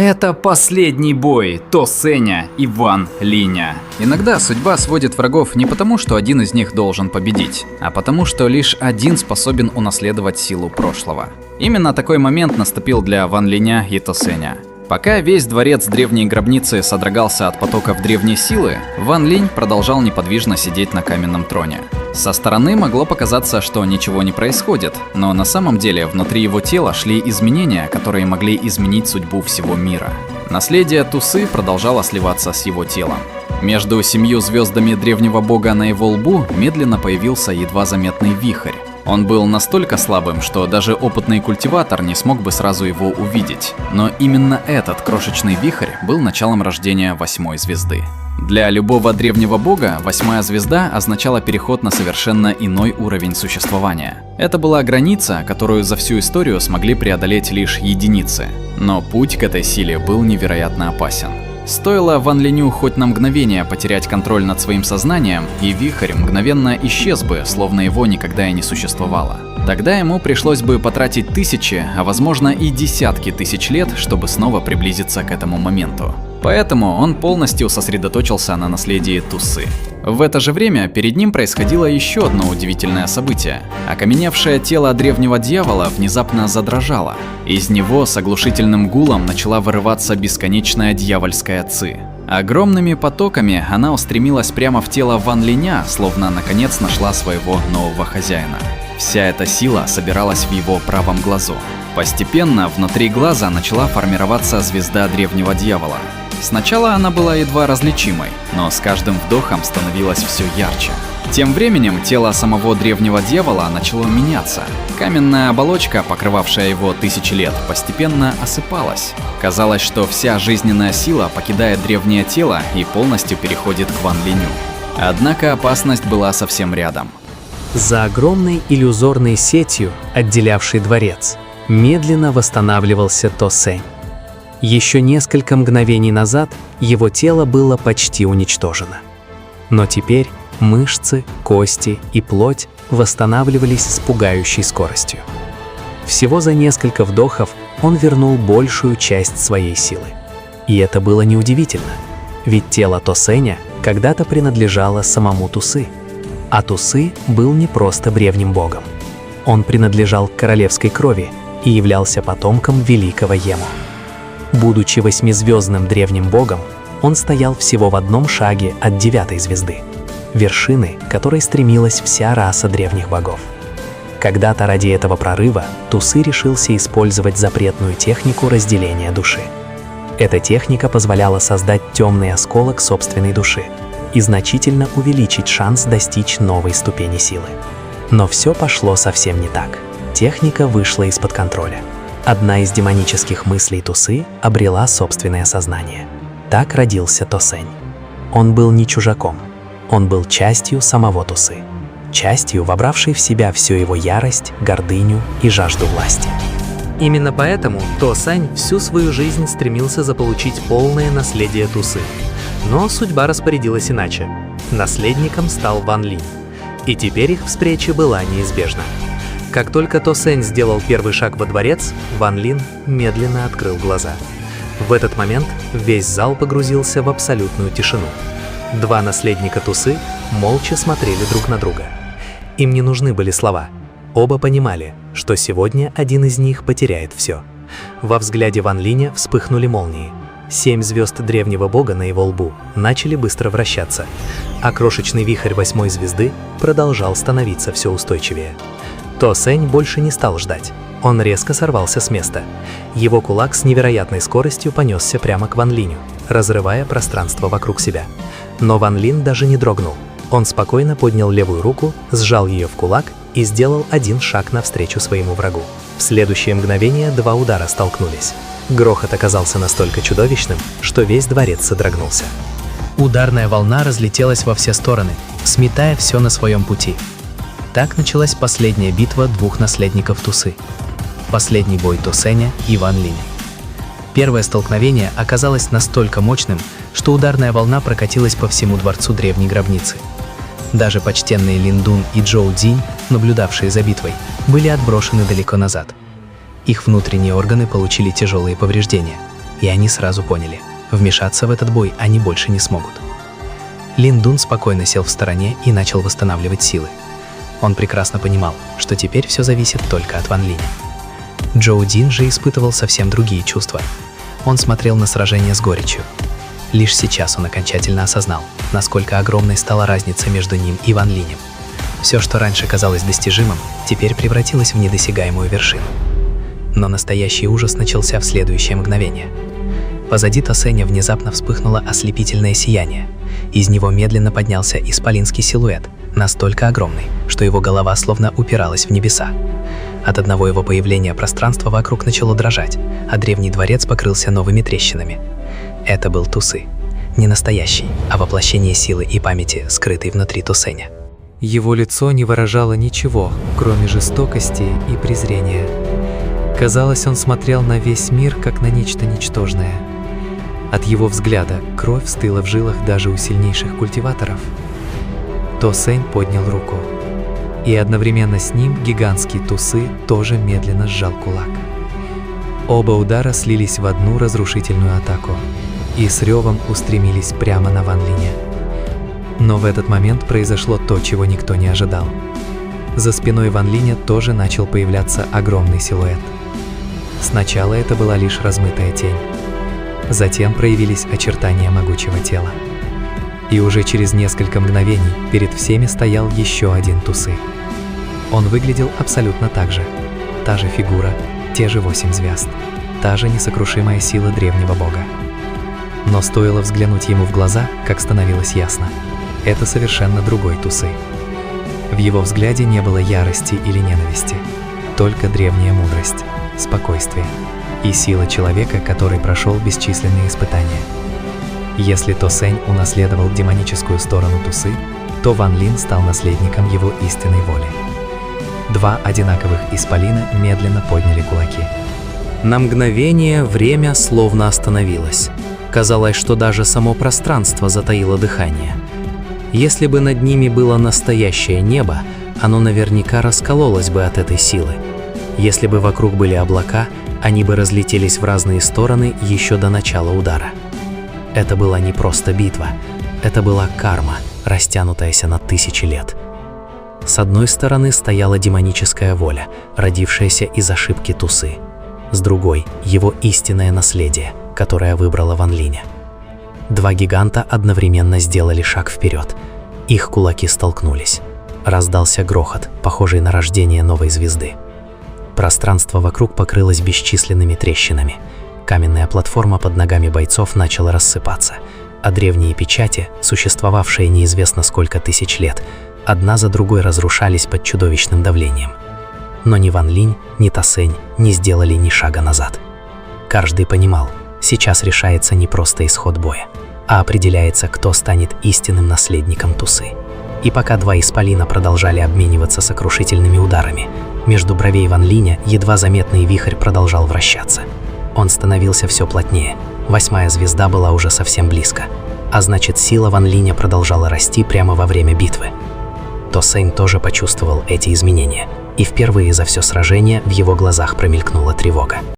Это последний бой То Сэня и Ван Линя. Иногда судьба сводит врагов не потому, что один из них должен победить, а потому, что лишь один способен унаследовать силу прошлого. Именно такой момент наступил для Ван Линя и То Сэня. Пока весь дворец древней гробницы содрогался от потоков древней силы, Ван Линь продолжал неподвижно сидеть на каменном троне. Со стороны могло показаться, что ничего не происходит, но на самом деле внутри его тела шли изменения, которые могли изменить судьбу всего мира. Наследие Тусы продолжало сливаться с его телом. Между 7 звездами древнего бога на его лбу медленно появился едва заметный вихрь. Он был настолько слабым, что даже опытный культиватор не смог бы сразу его увидеть. Но именно этот крошечный вихрь был началом рождения 8-й звезды. Для любого древнего бога 8-я звезда означала переход на совершенно иной уровень существования. Это была граница, которую за всю историю смогли преодолеть лишь единицы. Но путь к этой силе был невероятно опасен. Стоило Ван Линю хоть на мгновение потерять контроль над своим сознанием, и вихрь мгновенно исчез бы, словно его никогда и не существовало. Тогда ему пришлось бы потратить тысячи, а возможно и десятки тысяч лет, чтобы снова приблизиться к этому моменту. Поэтому он полностью сосредоточился на наследии Тусы. В это же время перед ним происходило еще одно удивительное событие. Окаменевшее тело древнего дьявола внезапно задрожало. Из него с оглушительным гулом начала вырываться бесконечная дьявольская ци. Огромными потоками она устремилась прямо в тело Ван Линя, словно наконец нашла своего нового хозяина. Вся эта сила собиралась в его правом глазу. Постепенно внутри глаза начала формироваться звезда древнего дьявола. Сначала она была едва различимой, но с каждым вдохом становилась все ярче. Тем временем тело самого древнего дьявола начало меняться. Каменная оболочка, покрывавшая его тысячи лет, постепенно осыпалась. Казалось, что вся жизненная сила покидает древнее тело и полностью переходит к Ван Линю. Однако опасность была совсем рядом. За огромной иллюзорной сетью, отделявшей дворец, медленно восстанавливался То Сэнь. Еще несколько мгновений назад его тело было почти уничтожено. Но теперь мышцы, кости и плоть восстанавливались с пугающей скоростью. Всего за несколько вдохов он вернул большую часть своей силы. И это было неудивительно, ведь тело То Сэня когда-то принадлежало самому Тусы. А Тусы был не просто древним богом. Он принадлежал к королевской крови и являлся потомком великого Ему. Будучи 8-звездным древним богом, он стоял всего в одном шаге от 9-й звезды, вершины, к которой стремилась вся раса древних богов. Когда-то ради этого прорыва Тусы решился использовать запретную технику разделения души. Эта техника позволяла создать темный осколок собственной души и значительно увеличить шанс достичь новой ступени силы. Но все пошло совсем не так. Техника вышла из-под контроля. Одна из демонических мыслей Тусы обрела собственное сознание. Так родился То Сэнь. Он был не чужаком. Он был частью самого Тусы. Частью, вобравшей в себя всю его ярость, гордыню и жажду власти. Именно поэтому То Сэнь всю свою жизнь стремился заполучить полное наследие Тусы. Но судьба распорядилась иначе. Наследником стал Ван Линь. И теперь их встреча была неизбежна. Как только То Сэнь сделал первый шаг во дворец, Ван Линь медленно открыл глаза. В этот момент весь зал погрузился в абсолютную тишину. Два наследника Тусы молча смотрели друг на друга. Им не нужны были слова. Оба понимали, что сегодня один из них потеряет все. Во взгляде Ван Линя вспыхнули молнии. 7 звезд древнего бога на его лбу начали быстро вращаться, а крошечный вихрь 8-й звезды продолжал становиться все устойчивее. То Сэнь больше не стал ждать. Он резко сорвался с места. Его кулак с невероятной скоростью понесся прямо к Ван Линю, разрывая пространство вокруг себя. Но Ван Линь даже не дрогнул. Он спокойно поднял левую руку, сжал ее в кулак и сделал один шаг навстречу своему врагу. В следующее мгновение 2 удара столкнулись. Грохот оказался настолько чудовищным, что весь дворец содрогнулся. Ударная волна разлетелась во все стороны, сметая все на своем пути. Так началась последняя битва двух наследников Тусы. Последний бой То Сэня и Ван Линя. Первое столкновение оказалось настолько мощным, что ударная волна прокатилась по всему дворцу древней гробницы. Даже почтенные Лин Дун и Джоу Цзинь, наблюдавшие за битвой, были отброшены далеко назад. Их внутренние органы получили тяжелые повреждения. и они сразу поняли – вмешаться в этот бой они больше не смогут. Лин Дун спокойно сел в стороне и начал восстанавливать силы. Он прекрасно понимал, что теперь все зависит только от Ван Линя. Джоу Дин же испытывал совсем другие чувства. Он смотрел на сражение с горечью. Лишь сейчас он окончательно осознал, насколько огромной стала разница между ним и Ван Линем. Все, что раньше казалось достижимым, теперь превратилось в недосягаемую вершину. Но настоящий ужас начался в следующее мгновение. Позади То Сэня внезапно вспыхнуло ослепительное сияние. Из него медленно поднялся исполинский силуэт, настолько огромный, что его голова словно упиралась в небеса. От одного его появления пространство вокруг начало дрожать, а древний дворец покрылся новыми трещинами. Это был Тусы. Не настоящий, а воплощение силы и памяти, скрытой внутри То Сэня. Его лицо не выражало ничего, кроме жестокости и презрения. Казалось, он смотрел на весь мир, как на нечто ничтожное. От его взгляда кровь стыла в жилах даже у сильнейших культиваторов. То Сэнь поднял руку, и одновременно с ним гигантский Тусы тоже медленно сжал кулак. Оба удара слились в одну разрушительную атаку и с ревом устремились прямо на Ван Линя. Но в этот момент произошло то, чего никто не ожидал. За спиной Ван Линя тоже начал появляться огромный силуэт. Сначала это была лишь размытая тень. Затем проявились очертания могучего тела. И уже через несколько мгновений перед всеми стоял еще один Тусы. Он выглядел абсолютно так же. Та же фигура, те же 8 звезд, та же несокрушимая сила древнего бога. Но стоило взглянуть ему в глаза, как становилось ясно. Это совершенно другой Тусы. В его взгляде не было ярости или ненависти, только древняя мудрость, спокойствие и сила человека, который прошел бесчисленные испытания. Если То Сэнь унаследовал демоническую сторону Тусы, то Ван Лин стал наследником его истинной воли. Два одинаковых исполина медленно подняли кулаки. На мгновение время словно остановилось. Казалось, что даже само пространство затаило дыхание. Если бы над ними было настоящее небо, оно наверняка раскололось бы от этой силы. Если бы вокруг были облака, они бы разлетелись в разные стороны еще до начала удара. Это была не просто битва, это была карма, растянутаяся на тысячи лет. С одной стороны стояла демоническая воля, родившаяся из ошибки Тусы. С другой — его истинное наследие, которое выбрало Ван Линя. Два гиганта одновременно сделали шаг вперед. Их кулаки столкнулись. Раздался грохот, похожий на рождение новой звезды. Пространство вокруг покрылось бесчисленными трещинами. Каменная платформа под ногами бойцов начала рассыпаться, а древние печати, существовавшие неизвестно сколько тысяч лет, одна за другой разрушались под чудовищным давлением. Но ни Ван Линь, ни То Сэнь не сделали ни шага назад. Каждый понимал, сейчас решается не просто исход боя, а определяется, кто станет истинным наследником Тусы. И пока два исполина продолжали обмениваться сокрушительными ударами, между бровей Ван Линя едва заметный вихрь продолжал вращаться. Он становился все плотнее, 8-я звезда была уже совсем близко, а значит, сила Ван Линя продолжала расти прямо во время битвы. То Сэнь тоже почувствовал эти изменения, и впервые за все сражение в его глазах промелькнула тревога.